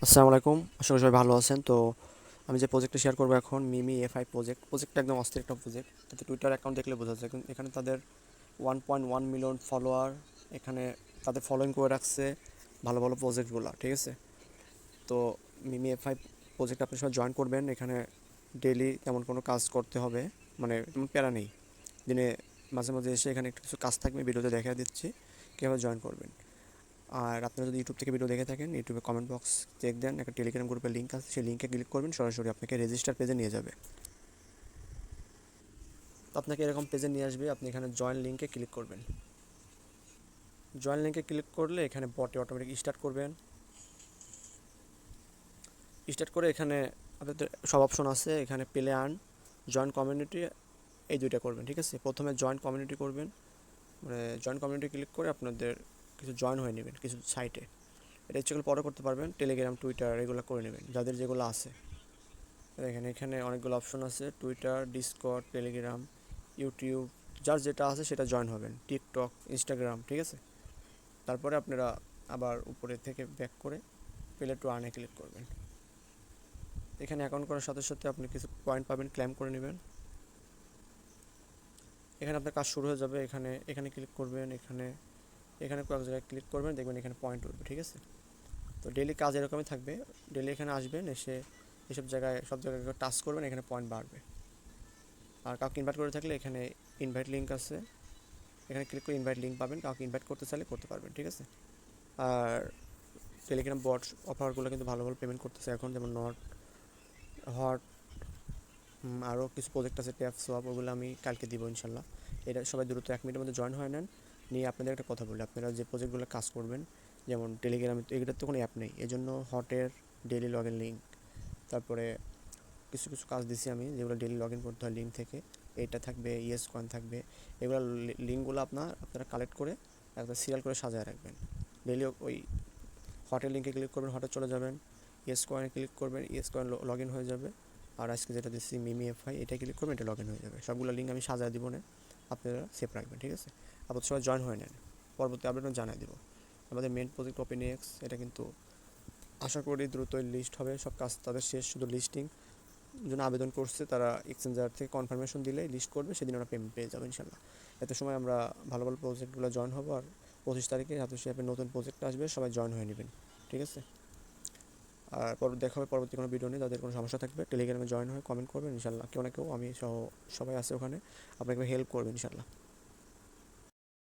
আসসালামু আলাইকুম। আশা করি সবাই ভালো আছেন। তো আমি যে প্রজেক্টটা শেয়ার করবো এখন, মিমি এফআই প্রজেক্টটা একদম অস্থির একটা প্রজেক্ট। তাতে টুইটার অ্যাকাউন্ট দেখলে বোঝা যায় এখানে তাদের 1.1 মিলিয়ন ফলোয়ার। এখানে তাদের ফলোইং করে রাখছে ভালো ভালো প্রজেক্টগুলো, ঠিক আছে? তো মিমি এফআই প্রজেক্ট আপনি সবাই জয়েন করবেন। এখানে ডেইলি তেমন কোনো কাজ করতে হবে, মানে তেমন প্যারা নেই। দিনে মাঝে মাঝে এসে এখানে একটু কিছু কাজ থাকবে, ভিডিওতে দেখা দিচ্ছি কীভাবে জয়েন করবেন। আর আপনারা যদি ইউটিউব থেকে ভিডিও দেখে থাকেন, ইউটিউবে কমেন্ট বক্স চেক দেন, একটা টেলিগ্রাম গ্রুপের লিঙ্ক আছে, সেই লিঙ্কে ক্লিক করবেন, সরাসরি আপনাকে রেজিস্টার পেজে নিয়ে যাবে। তো আপনাকে এরকম পেজে নিয়ে আসবে, আপনি এখানে জয়েন লিঙ্কে ক্লিক করবেন। জয়েন লিঙ্কে ক্লিক করলে এখানে বটে অটোমেটিক স্টার্ট করবেন। স্টার্ট করে এখানে আপনাদের সব অপশন আছে, এখানে প্লে আর্ন, জয়েন কমিউনিটি, এই দুইটা করবেন, ঠিক আছে? প্রথমে জয়েন কমিউনিটি করবেন, মানে জয়েন কমিউনিটি ক্লিক করে আপনাদের কিছু জয়েন হয়ে নেবেন কিছু সাইটে। এটা ইচ্ছে করলে পরে করতে পারবেন, টেলিগ্রাম, টুইটার এগুলো করে নেবেন যাদের যেগুলো আছে। দেখেন এখানে অনেকগুলো অপশন আছে, টুইটার, ডিসকর্ড, টেলিগ্রাম, ইউটিউব, যার যেটা আছে সেটা জয়েন হবেন, টিকটক, ইনস্টাগ্রাম, ঠিক আছে? তারপরে আপনারা আবার উপরে থেকে ব্যাক করে প্লে টু আর্নে ক্লিক করবেন। এখানে অ্যাকাউন্ট করার সাথে সাথে আপনি কিছু পয়েন্ট পাবেন, ক্লেম করে নেবেন। এখানে আপনার কাজ শুরু হয়ে যাবে। এখানে এখানে ক্লিক করবেন, এখানে এখানে কয়েক জায়গায় ক্লিক করবেন, দেখবেন এখানে পয়েন্ট উঠবে, ঠিক আছে? তো ডেলি কাজ এরকমই থাকবে। ডেলি এখানে আসবেন, এসে এসব জায়গায় সব জায়গায় টাচ করবেন, এখানে পয়েন্ট বাড়বে। আর কাউকে ইনভাইট করে থাকলে এখানে ইনভাইট লিঙ্ক আছে, এখানে ক্লিক করে ইনভাইট লিঙ্ক পাবেন, কাউকে ইনভাইট করতে চাইলে করতে পারবেন, ঠিক আছে? আর টেলিগ্রাম বট অফারগুলো কিন্তু ভালো ভালো পেমেন্ট করতেছে এখন, যেমন নট হট, আরও কিছু প্রজেক্ট আছে, ট্যাপ সোয়াপ, ওগুলো আমি কালকে দিব ইনশাল্লাহ। এটা সবাই দ্রুত 1 মিনিটের মধ্যে জয়েন হয়ে নেন। নিয়ে আপনাদের একটা কথা বলি, আপনারা যে প্রজেক্টগুলো কাজ করবেন, যেমন টেলিগ্রামে তো এগুলোর তো কোনো অ্যাপ নেই, এই জন্য হটের ডেলি লগ ইন লিঙ্ক, তারপরে কিছু কিছু কাজ দিছি আমি যেগুলো ডেলি লগ ইন করতে হয় লিঙ্ক থেকে, এইটা থাকবে, ইয়েস কয়েন থাকবে। এগুলো লিঙ্কগুলো আপনারা কালেক্ট করে একটা সিরিয়াল করে সাজায় রাখবেন। ডেলি ওই হটের লিঙ্কে ক্লিক করবেন, হটে চলে যাবেন, ইয়েস কয়েনে ক্লিক করবেন, ইয়েস কয়েন লগ ইন হয়ে যাবে। আর আজকে যেটা দিচ্ছি মিমি এফআই, এটা ক্লিক করবেন, এটা লগ ইন হয়ে যাবে। সবগুলো লিঙ্ক আমি সাজায় দিব না, আপনারা সেভ রাখবেন, ঠিক আছে? আপাতত সবাই জয়েন হয়ে নেন, পরবর্তী আপডেট জানাই দিব। আমাদের মেন প্রজেক্ট ওপেন এক্স, এটা কিন্তু আশা করি দ্রুতই লিস্ট হবে, সব কাজ তাদের শেষ, শুধু লিস্টিং জন্য আবেদন করছে তারা। এক্সচেঞ্জার থেকে কনফার্মেশন দিলে লিস্ট করবে, সেদিন আমরা পেমেন্ট পেয়ে যাবো ইনশাল্লাহ। এত সময় আমরা ভালো ভালো প্রজেক্টগুলো জয়েন হবো। আর 25 তারিখে হাতুশি অ্যাপের নতুন প্রজেক্ট আসবে, সবাই জয়েন হয়ে নেবেন, ঠিক আছে? আর দেখা হবে পরবর্তী কোনো ভিডিও নিয়ে। যাদের কোনো সমস্যা থাকবে টেলিগ্রামে জয়েন হয়ে কমেন্ট করবেন ইনশাল্লাহ, কেউ না কেউ, আমি সহ সবাই আছে ওখানে, আপনাকে হেল্প করবেন ইনশাল্লাহ।